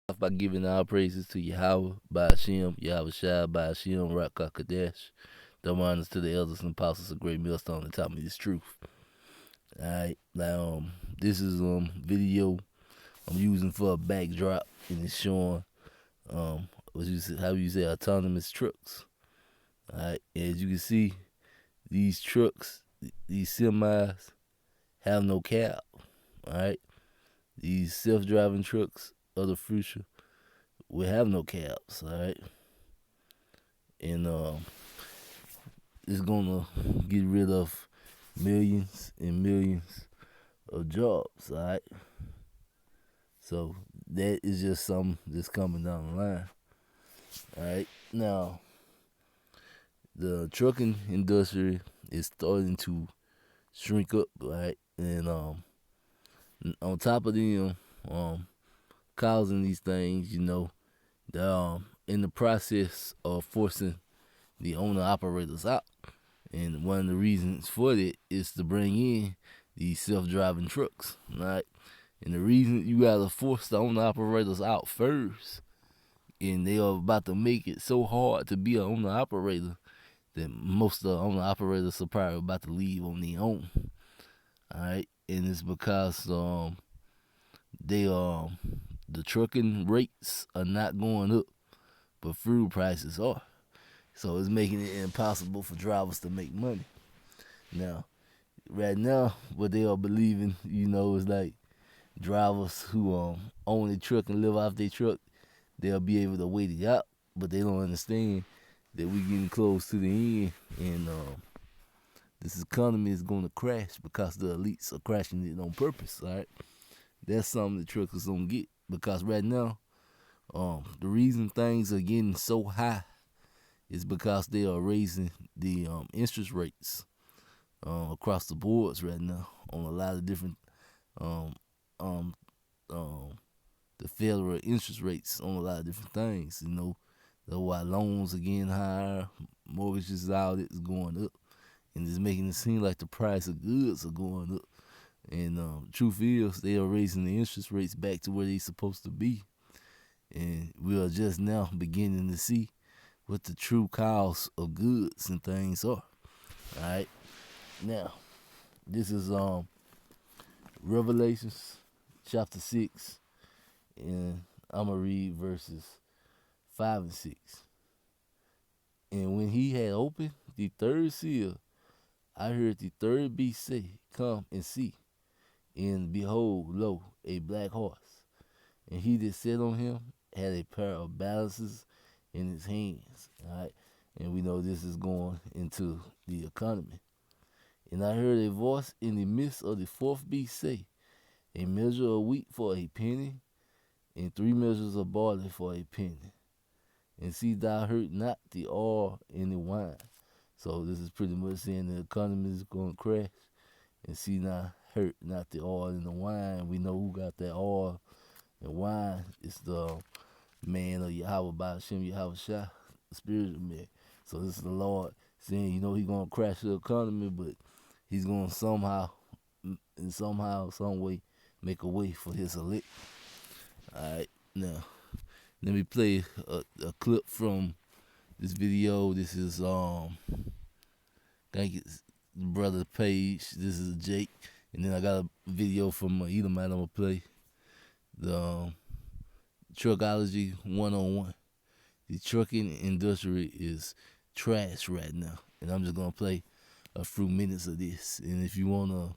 off by giving our praises to Yahweh, by Hashem, Yahweh Shai, by Hashem, Rakah Kadesh. Double honors to the elders and apostles of Great Millstone that taught me this truth. Alright, now this is video I'm using for a backdrop, and it's showing how you say autonomous trucks. Alright, as you can see, these trucks, these semis have no cab. Alright, these self-driving trucks of the future will have no cabs. Alright, and it's gonna get rid of millions and millions of jobs. Alright, so that is just something that's coming down the line. Alright, now the trucking industry is starting to shrink up, right? And on top of them causing these things, they're in the process of forcing the owner operators out. And one of the reasons for that is to bring in these self-driving trucks, right? And the reason you gotta force the owner operators out first, and they are about to make it so hard to be an owner operator that most of the owner operators are probably about to leave on their own. Alright, and it's because the trucking rates are not going up, but food prices are. So it's making it impossible for drivers to make money. Now, right now, what they are believing, is like drivers who own a truck and live off their truck, they'll be able to wait it out, but they don't understand that we're getting close to the end, and this economy is going to crash because the elites are crashing it on purpose. All right, that's something the truckers don't get, because right now, the reason things are getting so high is because they are raising the interest rates across the boards right now on a lot of different the federal interest rates on a lot of different things. That's why loans are getting higher, mortgages, all that is going up, and it's making it seem like the price of goods are going up. And truth is, they are raising the interest rates back to where they're supposed to be, and we are just now beginning to see what the true cost of goods and things are. All right, now this is Revelations chapter 6, and I'm gonna read verses 5 and 6. And when he had opened the third seal, I heard the third beast say, "Come and see." And behold, lo, a black horse. And he that sat on him had a pair of balances in his hands. All right? And we know this is going into the economy. And I heard a voice in the midst of the fourth beast say, "A measure of wheat for a penny, and 3 measures of barley for a penny. And see thou hurt not the oil and the wine." So this is pretty much saying the economy is going to crash. And see now hurt not the oil and the wine. We know who got that oil and wine. It's the man of Yahweh by Hashem, Yahweh Shai, the spiritual man. So this is the Lord saying, he's going to crash the economy, but he's going to somehow, some way, make a way for his elect. Alright, now let me play a clip from this video. This is thank you, brother Page. This is Jake, and then I got a video from Edomite. I'm gonna play the Truckology 101. The trucking industry is trash right now, and I'm just gonna play a few minutes of this. And if you wanna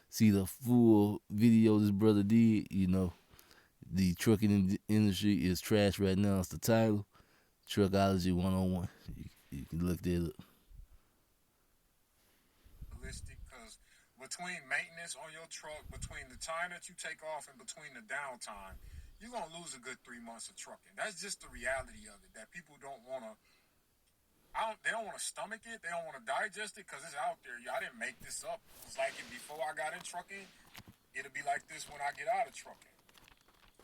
see the full video this brother did, the trucking industry is trash right now. It's the title, Truckology 101. You can look that up. Because between maintenance on your truck, between the time that you take off and between the downtime, you're going to lose a good 3 months of trucking. That's just the reality of it, that people don't want to, they don't want to stomach it. They don't want to digest it because it's out there. I didn't make this up. It's like before I got in trucking, it'll be like this when I get out of trucking.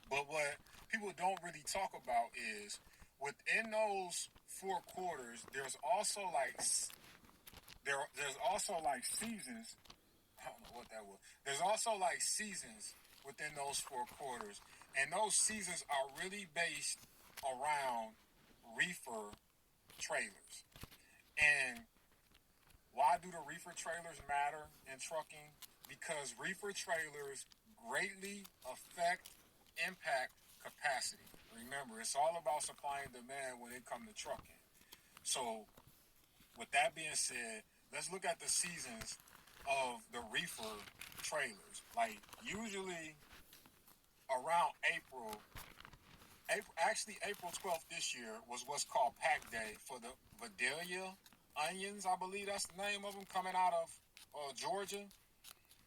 But what people don't really talk about is within those 4 quarters, there's also like seasons. I don't know what that was. There's also like seasons within those 4 quarters. And those seasons are really based around reefer trailers. And why do the reefer trailers matter in trucking? Because reefer trailers greatly affect, impact capacity. Remember, it's all about supply and demand when it comes to trucking. So, with that being said, let's look at the seasons of the reefer trailers. Like, usually around April 12th this year was what's called Pack Day for the Vidalia onions, I believe that's the name of them, coming out of Georgia,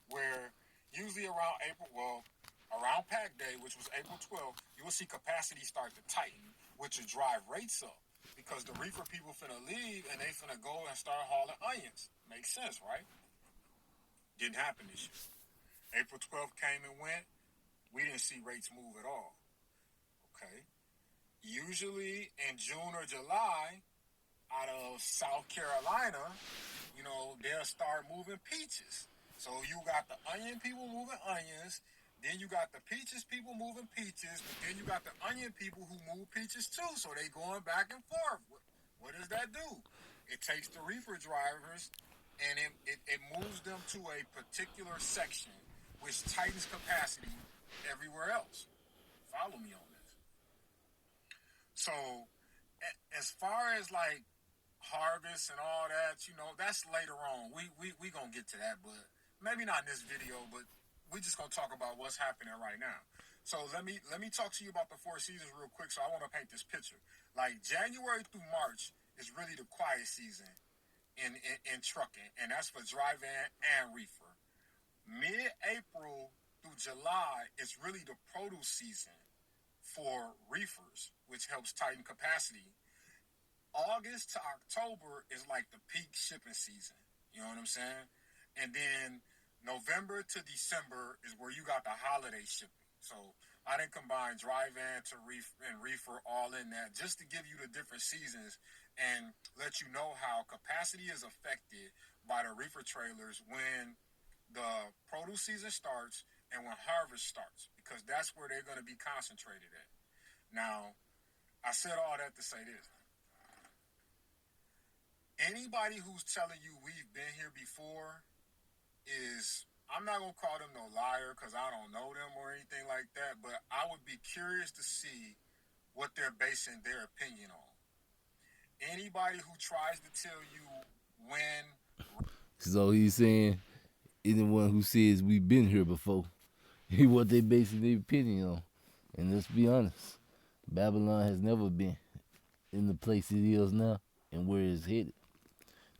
where usually around Pack Day, which was April 12th, you will see capacity start to tighten, which will drive rates up because the reefer people finna leave and they finna go and start hauling onions. Makes sense, right? Didn't happen this year. April 12th came and went. We didn't see rates move at all. Okay. Usually in June or July, out of South Carolina, they'll start moving peaches. So you got the onion people moving onions, then you got the peaches people moving peaches, but then you got the onion people who move peaches too. So they going back and forth. What does that do? It takes the reefer drivers and it moves them to a particular section, which tightens capacity everywhere else. Follow me on this. So, as far as like harvest and all that, that's later on. We gonna get to that, but maybe not in this video. But we just gonna talk about what's happening right now. So let me talk to you about the four seasons real quick. So I want to paint this picture. Like January through March is really the quiet season in trucking, and that's for dry van and reefer. Mid-April through July is really the produce season for reefers, which helps tighten capacity. August to October is like the peak shipping season. You know what I'm saying? And then November to December is where you got the holiday shipping. So I didn't combine dry van to reefer all in that just to give you the different seasons and let you know how capacity is affected by the reefer trailers when the produce season starts and when harvest starts, because that's where they're going to be concentrated at. Now, I said all that to say this. Anybody who's telling you we've been here before is, I'm not gonna call them no liar because I don't know them or anything like that, but I would be curious to see what they're basing their opinion on. Anybody who tries to tell you when. So he's saying anyone who says we've been here before, what they basing their opinion on. And let's be honest, Babylon has never been in the place it is now and where it's headed.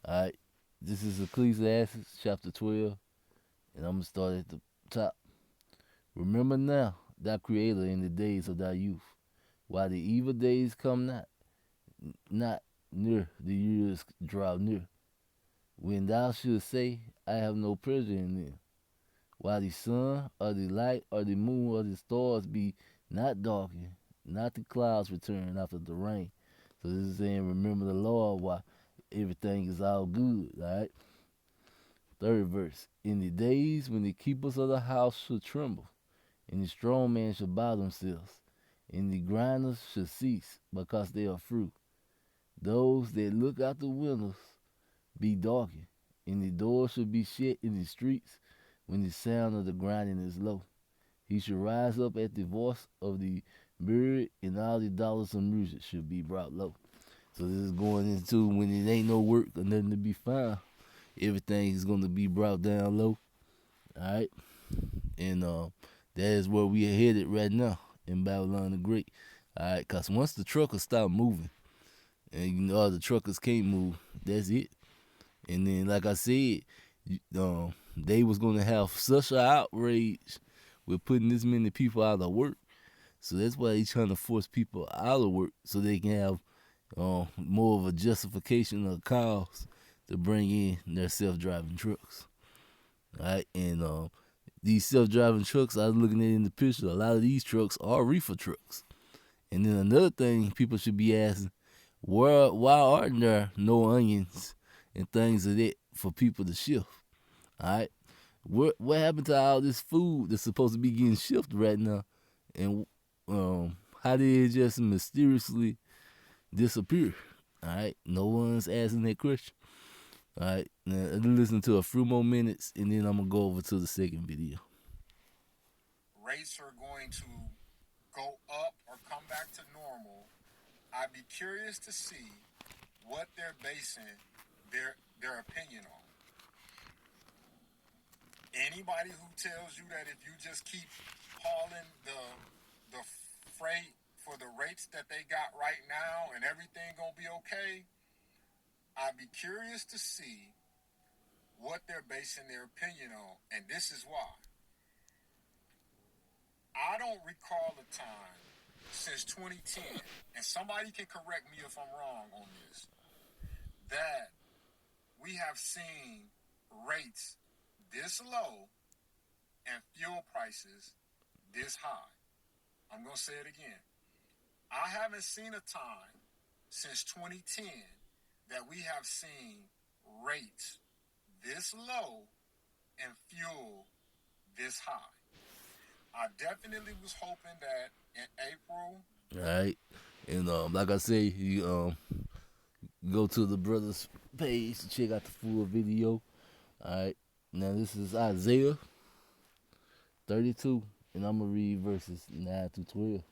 All right, this is Ecclesiastes chapter 12, and I'm gonna start at the top. Remember now thy Creator in the days of thy youth, while the evil days come not near, the years draw near, when thou shouldst say, I have no pleasure in them, while the sun or the light or the moon or the stars be not darkened, not the clouds return after the rain. So this is saying, remember the Lord while everything is all good, all right? Third verse, in the days when the keepers of the house should tremble, and the strong man shall bow themselves, and the grinders shall cease, because they are through. Those that look out the windows be darkened, and the doors shall be shut in the streets when the sound of the grinding is low. He shall rise up at the voice of the myriad, and all the dollars of music should be brought low. So this is going into when it ain't no work or nothing to be found. Everything is going to be brought down low. All right, and that is where we are headed right now in Babylon the Great. All right, cause once the truckers stop moving, and all the truckers can't move, that's it. And then, like I said, they was gonna have such an outrage with putting this many people out of work. So that's why they trying to force people out of work so they can have more of a justification of cause to bring in their self-driving trucks. All right, and these self-driving trucks, I was looking at in the picture. A lot of these trucks are reefer trucks. And then another thing people should be asking, why aren't there no onions and things of that for people to shift? All right, what happened to all this food that's supposed to be getting shifted right now? And how did it just mysteriously disappear? All right, no one's asking that question. All right, now listen to a few more minutes, and then I'm gonna go over to the second video. Rates are going to go up or come back to normal. I'd be curious to see what they're basing their opinion on. Anybody who tells you that if you just keep hauling the freight for the rates that they got right now and everything gonna be okay, I'd be curious to see what they're basing their opinion on, and this is why. I don't recall a time since 2010, and somebody can correct me if I'm wrong on this, that we have seen rates this low and fuel prices this high. I'm going to say it again. I haven't seen a time since 2010 that we have seen rates this low and fuel this high. I definitely was hoping that in April. All right, and like I say, you go to the brothers page to check out the full video. All right, now this is Isaiah 32, and I'm gonna read verses 9 through 12.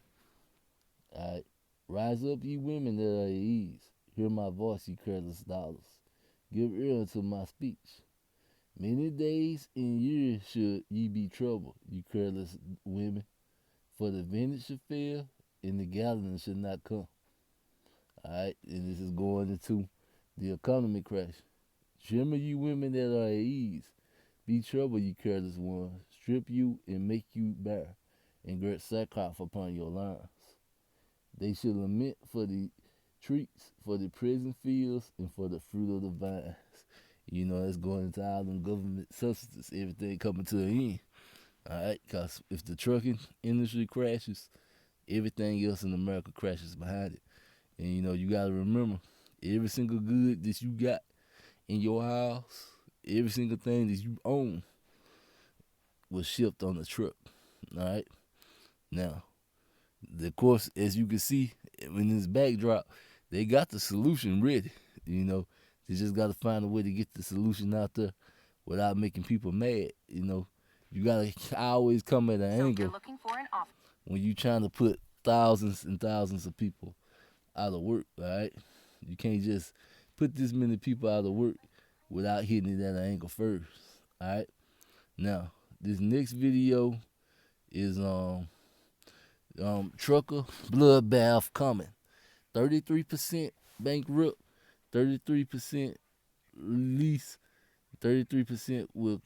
All right, rise up, ye women that are at ease. Hear my voice, ye careless dollars. Give ear unto my speech. Many days and years should ye be troubled, ye careless women, for the vintage shall fail, and the gathering should not come. Alright, and this is going into the economy crash. Shimmer you women that are at ease, be troubled, ye careless ones, strip you and make you bare, and girt sackcloth upon your loins. They shall lament for the trees, for the prison fields, and for the fruit of the vines. You know, it's going into all them government subsidies, everything coming to an end. Alright, because if the trucking industry crashes, everything else in America crashes behind it. And you know, you gotta remember, every single good that you got in your house, every single thing that you own was shipped on the truck. Alright? Now, of course, as you can see in this backdrop, they got the solution ready. You know, they just gotta find a way to get the solution out there without making people mad. You know, you gotta always come at an angle when you trying to put thousands and thousands of people out of work. All right, you can't just put this many people out of work without hitting it at an angle first. All right, now this next video is trucker bloodbath coming. 33% bankrupt, 33% lease, 33% will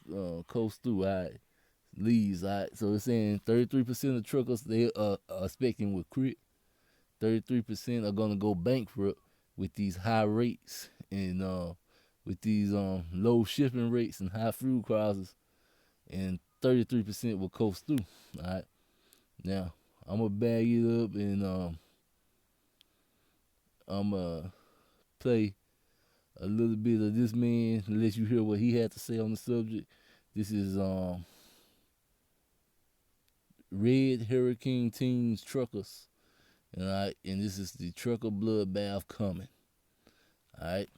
coast through. All right, leaves. All right, so it's saying 33% of truckers they are expecting will quit. 33% are gonna go bankrupt with these high rates and with these low shipping rates and high fuel prices, and 33% will coast through. All right, now I'm gonna bag it up and I'm gonna play a little bit of this man and let you hear what he had to say on the subject. This is Red Hurricane Teens Truckers. All right, and this is the trucker bloodbath coming. All right.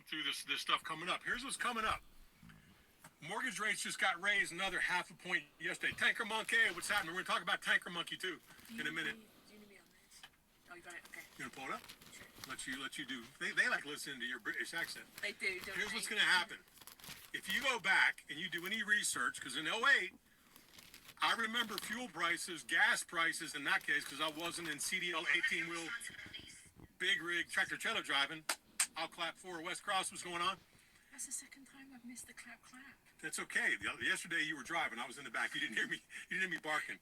Through this stuff coming up. Here's what's coming up. Mortgage rates just got raised another half a point yesterday. Tanker Monkey, what's happening? We're going to talk about Tanker Monkey too in a minute. Do you need me on this? Oh, you got it. Okay. You going to pull it up? Sure. Let you do. They like listening to your British accent. They do. Here's what's going to happen. If you go back and you do any research, because in 08, I remember fuel prices, gas prices in that case, because I wasn't in CDL 18-wheel big rig tractor trailer driving. I'll clap for West Cross. What's going on? That's the second time I've missed the clap. That's okay. Yesterday you were driving. I was in the back. You didn't hear me. You didn't hear me barking.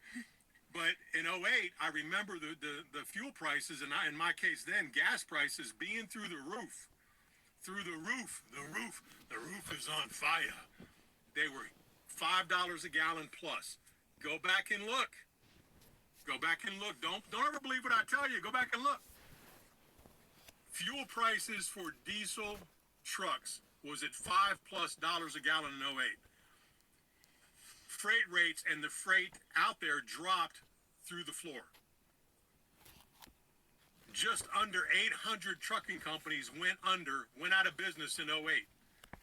But in 08, I remember the fuel prices, and in my case then, gas prices being through the roof. Through the roof. The roof is on fire. They were $5 a gallon plus. Go back and look. Go back and look. Don't ever believe what I tell you. Go back and look. Fuel prices for diesel trucks was at $5+ a gallon in 08. freight rates and the freight out there dropped through the floor. Just under 800 trucking companies went out of business in '08.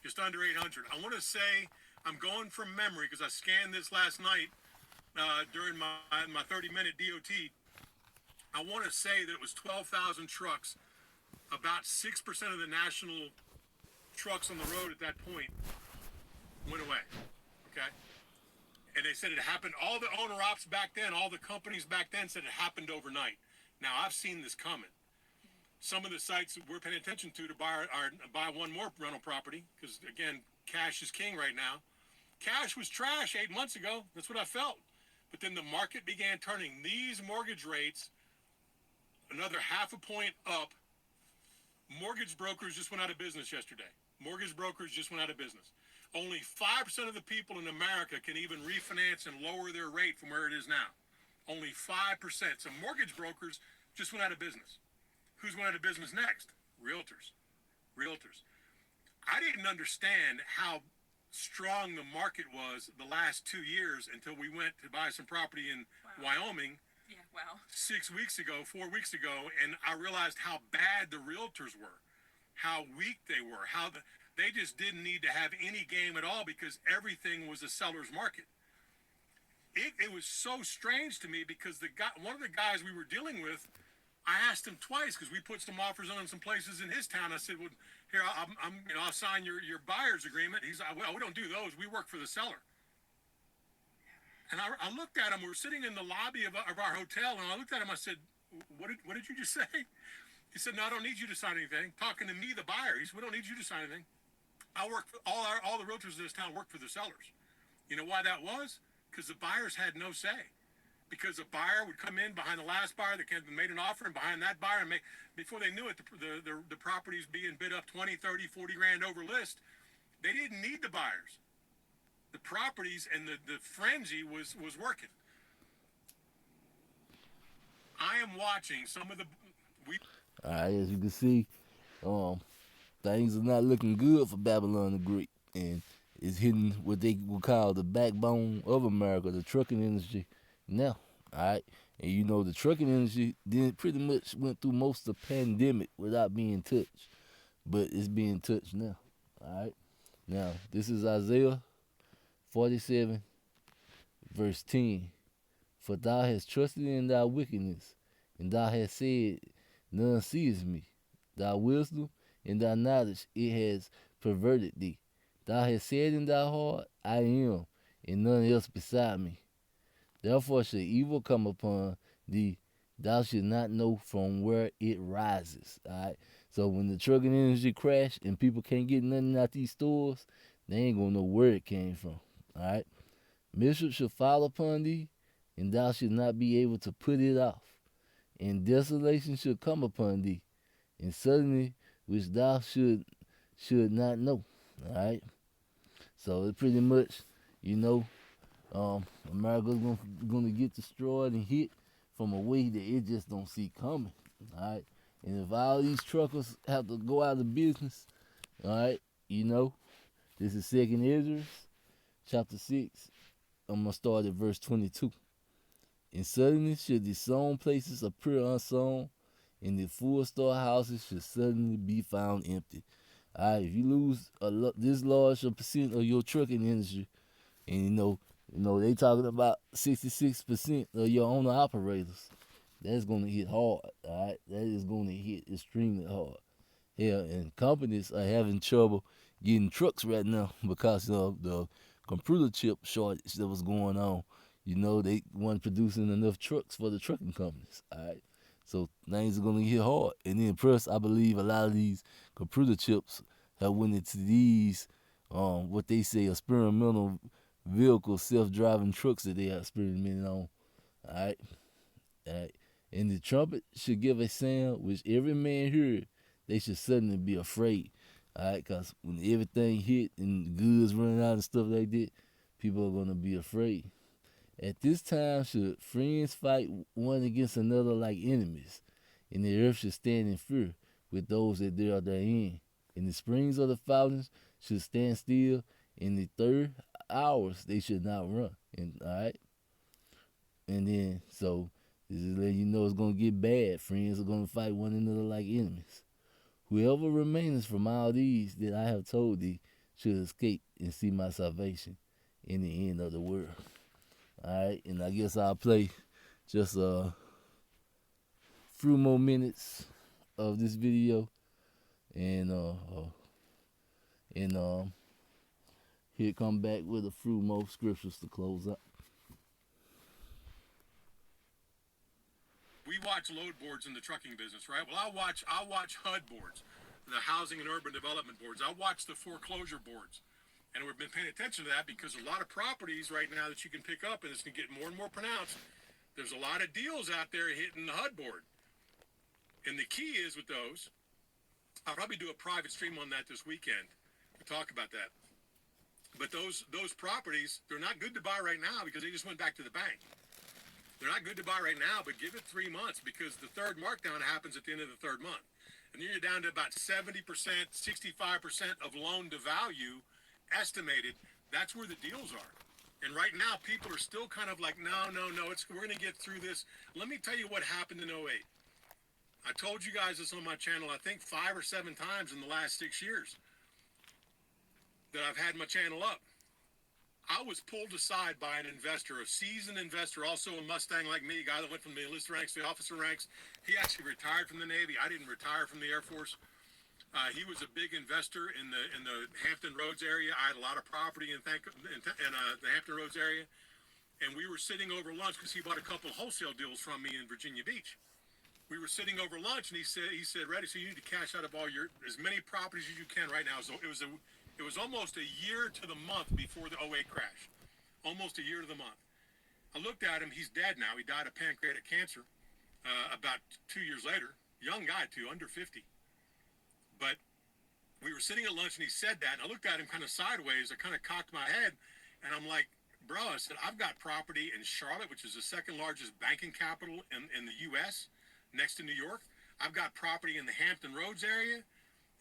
Just under 800. I want to say, I'm going from memory because I scanned this last night during my 30-minute DOT. I want to say that it was 12,000 trucks. About 6% of the national trucks on the road at that point went away. Okay? And they said it happened, all the owner-ops back then, all the companies back then said it happened overnight. Now, I've seen this coming. Some of the sites that we're paying attention to buy one more rental property, because, again, cash is king right now. Cash was trash 8 months ago. That's what I felt. But then the market began turning. These mortgage rates, another half a point up. Mortgage brokers just went out of business yesterday. Mortgage brokers just went out of business. Only 5% of the people in America can even refinance and lower their rate from where it is now. Only 5%. So mortgage brokers just went out of business. Who's went out of business next? Realtors. Realtors. I didn't understand how strong the market was the last 2 years until we went to buy some property in Wyoming. Yeah, wow. 6 weeks ago, 4 weeks ago, and I realized how bad the realtors were, how weak they were, they just didn't need to have any game at all because everything was a seller's market. It was so strange to me because one of the guys we were dealing with, I asked him twice because we put some offers on some places in his town. I said, "Well, here I'll sign your buyer's agreement." He's like, "Well, we don't do those. We work for the seller." And I looked at him. We were sitting in the lobby of our hotel, and I looked at him. I said, "What did you just say?" He said, "No, I don't need you to sign anything." Talking to me, the buyer. He said, "We don't need you to sign anything. I work for all the realtors in this town work for the sellers." You know why that was? Because the buyers had no say. Because a buyer would come in behind the last buyer that made an offer, and behind that buyer, and before they knew it, the property's being bid up 20, 30, 40 grand over list. They didn't need the buyers. The properties and the frenzy was working. I am watching some of the... All right, as you can see, things are not looking good for Babylon the Great, and it's hitting what they would call the backbone of America, the trucking industry. Now, all right, and you know the trucking industry pretty much went through most of the pandemic without being touched, but it's being touched now. All right, now this is Isaiah 47, verse 10. For thou hast trusted in thy wickedness, and thou hast said, none sees me. Thy wisdom and thy knowledge it has perverted thee. Thou hast said in thy heart, I am, and none else beside me. Therefore shall evil come upon thee. Thou shalt not know from where it rises. All right. So when the trucking industry crash and people can't get nothing out these stores, they ain't gonna know where it came from. All right. Mischief shall fall upon thee, and thou shalt not be able to put it off. And desolation shall come upon thee, and suddenly which thou should not know. All right. So it pretty much, you know, America's gonna get destroyed and hit from a way that it just don't see coming. All right. And if all these truckers have to go out of business, all right, you know, this is 2nd Ezra, chapter 6. I'm gonna start at verse 22. And suddenly should the sown places appear unsown, and the full storehouses should suddenly be found empty. All right, if you lose this large a percent of your trucking industry, and you know they talking about 66% of your owner operators, that's gonna hit hard. All right, that is gonna hit extremely hard. Yeah, and companies are having trouble getting trucks right now because of the computer chip shortage that was going on. You know, they weren't producing enough trucks for the trucking companies. All right, so things are gonna get hard. And then plus, I believe a lot of these computer chips have went into these what they say experimental vehicle self-driving trucks that they are experimenting on. All right, all right. And the trumpet should give a sound which every man heard. They should suddenly be afraid. All right, cause when everything hit and the goods running out and stuff like that, people are gonna be afraid. At this time should friends fight one against another like enemies, and the earth should stand in fear with those that are therein. And the springs of the fountains should stand still, and the third hours they should not run. And all right, and then so this is letting you know it's gonna get bad. Friends are gonna fight one another like enemies. Whoever remains from all these that I have told thee should escape and see my salvation in the end of the world. Alright, and I guess I'll play just a few more minutes of this video and and here come back with a few more scriptures to close up. We watch load boards in the trucking business, right? Well, I'll watch HUD boards, the Housing and Urban Development boards. I'll watch the foreclosure boards. And we've been paying attention to that because a lot of properties right now that you can pick up, and it's going to get more and more pronounced, there's a lot of deals out there hitting the HUD board. And the key is with those, I'll probably do a private stream on that this weekend to talk about that. But those properties, they're not good to buy right now because they just went back to the bank. They're not good to buy right now, but give it 3 months because the third markdown happens at the end of the third month. And then you're down to about 70%, 65% of loan to value estimated. That's where the deals are. And right now, people are still kind of like, no, we're going to get through this. Let me tell you what happened in 08. I told you guys this on my channel, I think 5 or 7 times in the last 6 years that I've had my channel up. I was pulled aside by an investor, a seasoned investor, also a Mustang like me, a guy that went from the enlisted ranks to the officer ranks. He actually retired from the Navy. I didn't retire from the Air Force. He was a big investor in the Hampton Roads area. I had a lot of property in the Hampton Roads area, and we were sitting over lunch because he bought a couple wholesale deals from me in Virginia Beach. We were sitting over lunch, and he said, "Reddy, so you need to cash out of as many properties as you can right now." So it was almost a year to the month before the 08 crash. Almost a year to the month. I looked at him. He's dead now. He died of pancreatic cancer about 2 years later. Young guy too, under 50. But we were sitting at lunch and he said that, and I looked at him kind of sideways. I kind of cocked my head, and I'm like, bro, I said, I've got property in Charlotte, which is the second largest banking capital in the U.S., next to New York. I've got property in the Hampton Roads area,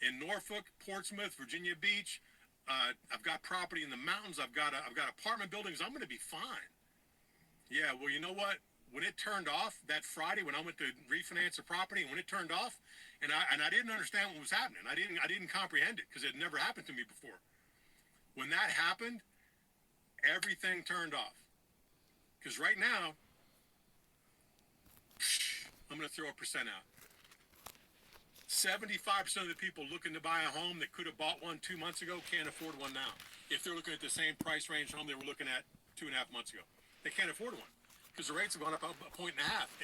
in Norfolk, Portsmouth, Virginia Beach. I've got property in the mountains. I've got apartment buildings. I'm going to be fine. Yeah, well, you know what? When it turned off that Friday, when I went to refinance a property, and when it turned off, and I didn't understand what was happening. I didn't comprehend it because it had never happened to me before. When that happened, everything turned off. Because right now, I'm going to throw a percent out. 75% of the people looking to buy a home that could have bought one 2 months ago can't afford one now. If they're looking at the same price range home they were looking at 2.5 months ago, they can't afford one because the rates have gone up a 1.5.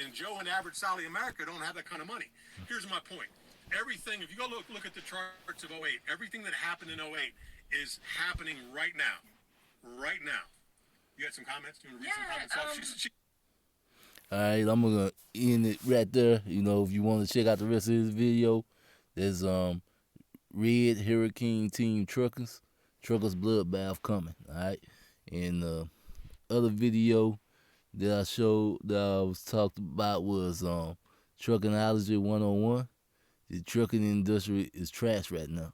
And Joe and average Sally America don't have that kind of money. Here's my point. Everything, if you go look at the charts of 08, everything that happened in 08 is happening right now. Right now. You got some comments? Do you want to read some comments off? Alright, I'm gonna end it right there. You know, if you want to check out the rest of this video, there's Red Hurricane Team Truckers Bloodbath coming. Alright. And other video that I showed that I was talked about was Truckinology 101. The trucking industry is trash right now.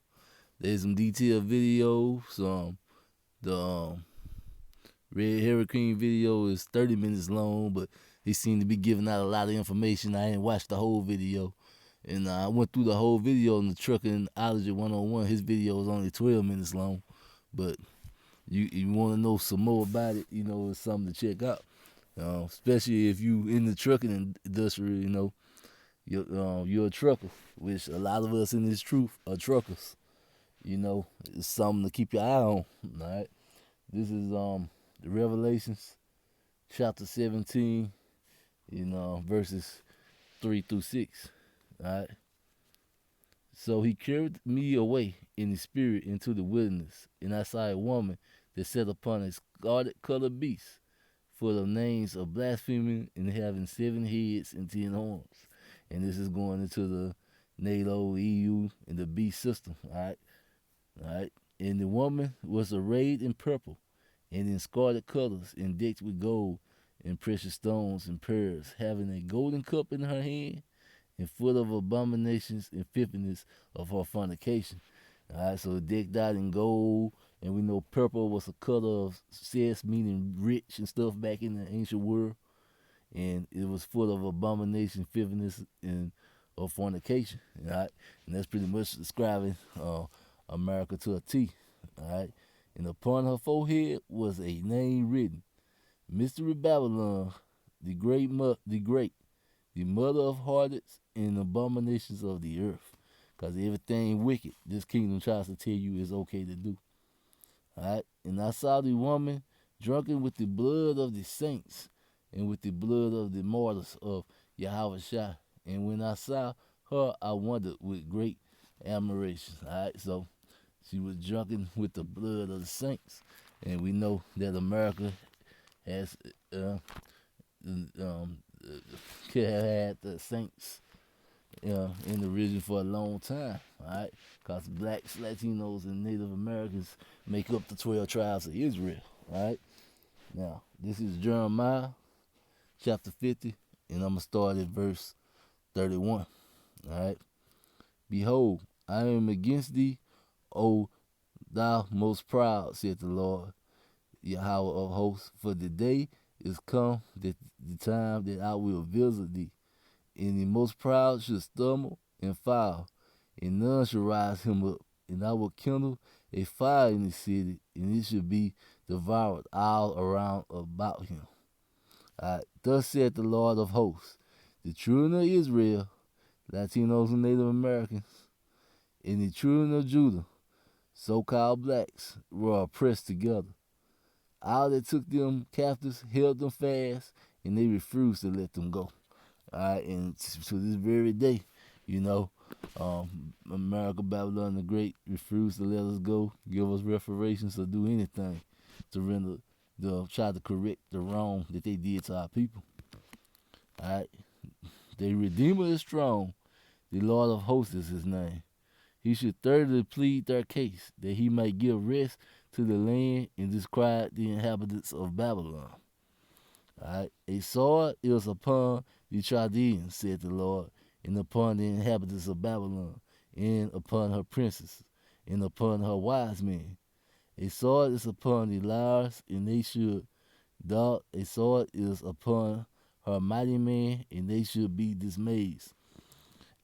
There's some detailed videos. The Red Hurricane video is 30 minutes long, but he seemed to be giving out a lot of information. I ain't watched the whole video. And I went through the whole video on the Truckinology 101. His video is only 12 minutes long. But you want to know some more about it, you know, it's something to check out. Especially if you in the trucking industry, you know, you're a trucker, which a lot of us in this truth are truckers. You know, it's something to keep your eye on. All right. This is the Revelations chapter 17, you know, verses 3 through 6. All right. So he carried me away in the spirit into the wilderness, and I saw a woman that sat upon a scarlet colored beast, full of names of blaspheming and having 7 heads and 10 horns. And this is going into the NATO, EU, and the beast system. All right. And the woman was arrayed in purple and in scarlet colors, and decked with gold and precious stones and pearls, having a golden cup in her hand, and full of abominations and filthiness of her fornication. All right, so decked out in gold And we know purple was a color of cess, meaning rich and stuff back in the ancient world. And it was full of abomination, filthiness, and of fornication. Right? And that's pretty much describing America to a T. Right? And upon her forehead was a name written, Mystery Babylon, the mother of harlots and abominations of the earth. Because everything wicked, this kingdom tries to tell you is okay to do. Alright? And I saw the woman drunken with the blood of the saints and with the blood of the martyrs of Yahweh Shai. And when I saw her, I wondered with great admiration. Alright, so she was drunken with the blood of the saints. And we know that America has um, had the saints in the region for a long time, all right? Because blacks, Latinos, and Native Americans make up the 12 tribes of Israel, all right? Now, this is Jeremiah chapter 50, and I'm going to start at verse 31, all right? Behold, I am against thee, O thou most proud, said the Lord, Yahweh of hosts, for the day is come, that the time that I will visit thee, and the most proud shall stumble and fall, and none shall rise him up. And I will kindle a fire in the city, and it shall be devoured all around about him. Thus saith the Lord of hosts, the children of Israel, Latinos and Native Americans, and the children of Judah, so-called blacks, were oppressed together. All that took them captives held them fast, and they refused to let them go. All right, and to this very day, you know, America, Babylon the Great refused to let us go, give us reparations, or do anything to try to correct the wrong that they did to our people. All right, the Redeemer is strong. The Lord of hosts is his name. He should thoroughly plead their case, that he might give rest to the land and disquiet the inhabitants of Babylon. Alright, a sword is upon the Chaldeans, said the Lord, and upon the inhabitants of Babylon, and upon her princes, and upon her wise men. A sword is upon the liars, and they should doubt. A sword is upon her mighty men, and they should be dismayed.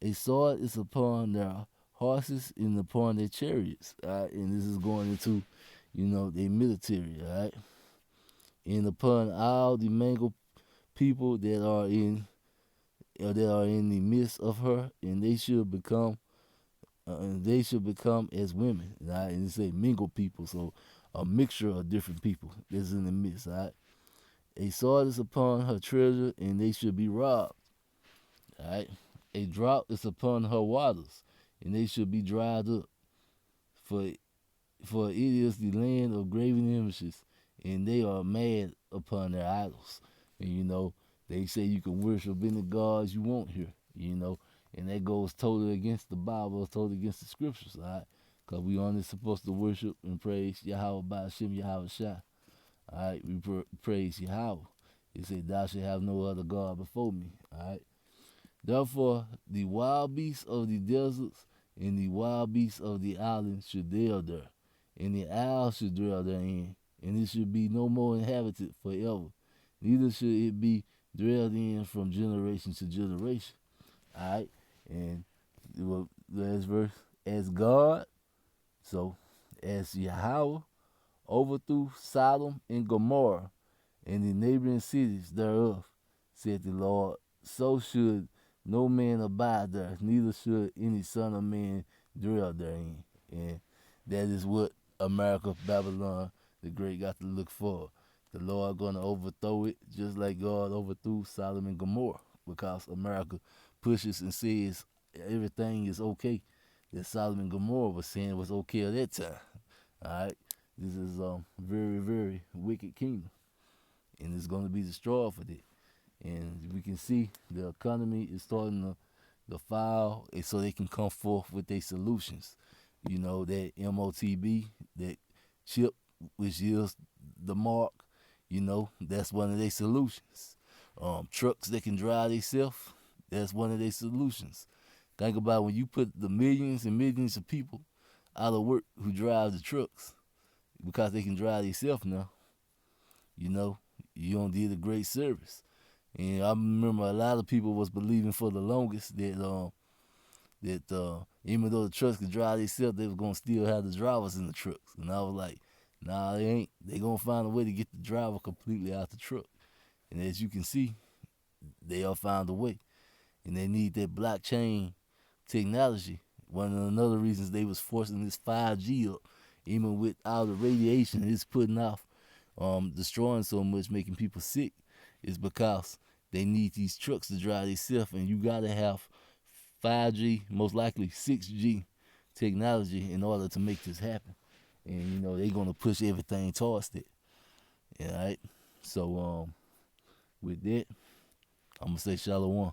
A sword is upon their horses and upon their chariots. Alright, and this is going into, their military. Alright, and upon all the mangled people that are in the midst of her, and they should become as women. Right? And it say mingle people, so a mixture of different people that's in the midst. Right? A sword is upon her treasure, and they should be robbed. Right? A drought is upon her waters, and they should be dried up. For it is the land of graven images, and they are mad upon their idols. And they say you can worship any gods you want here, and that goes totally against the Bible, totally against the scriptures, all right? Because we only supposed to worship and praise Yahweh by Hashem Yahweh Shai. All right, we praise Yahweh. It said, thou shalt have no other God before me, all right? Therefore, the wild beasts of the deserts and the wild beasts of the islands should dwell there, and the owls should dwell therein, and it should be no more inhabited forever. Neither should it be dwelled in from generation to generation. Alright? And the last verse, as God, so as Yahweh overthrew Sodom and Gomorrah and the neighboring cities thereof, said the Lord, so should no man abide there, neither should any son of man dwell therein. And that is what America, Babylon, the Great got to look for. The Lord gonna overthrow it just like God overthrew Sodom and Gomorrah, because America pushes and says everything is okay that Sodom and Gomorrah was saying was okay at that time. Alright? This is very, very wicked kingdom. And it's gonna be destroyed for that. And we can see the economy is starting to fall, and so they can come forth with their solutions. That MOTB, that chip, which is the mark, that's one of their solutions. Trucks that can drive themselves, that's one of their solutions. Think about when you put the millions and millions of people out of work who drive the trucks. because they can drive themselves now. You know, you don't did a great service. And I remember a lot of people was believing for the longest that even though the trucks could drive themselves, they was gonna still have the drivers in the trucks. And I was like, nah, they ain't. They gonna find a way to get the driver completely out the truck. And as you can see, they all found a way. And they need that blockchain technology. One of another reasons they was forcing this 5G up, even with all the radiation it's putting off, destroying so much, making people sick, is because they need these trucks to drive themselves, and you gotta have 5G, most likely 6G technology in order to make this happen. And you know they're gonna push everything towards it. All right. So with that, I'm gonna say shalom.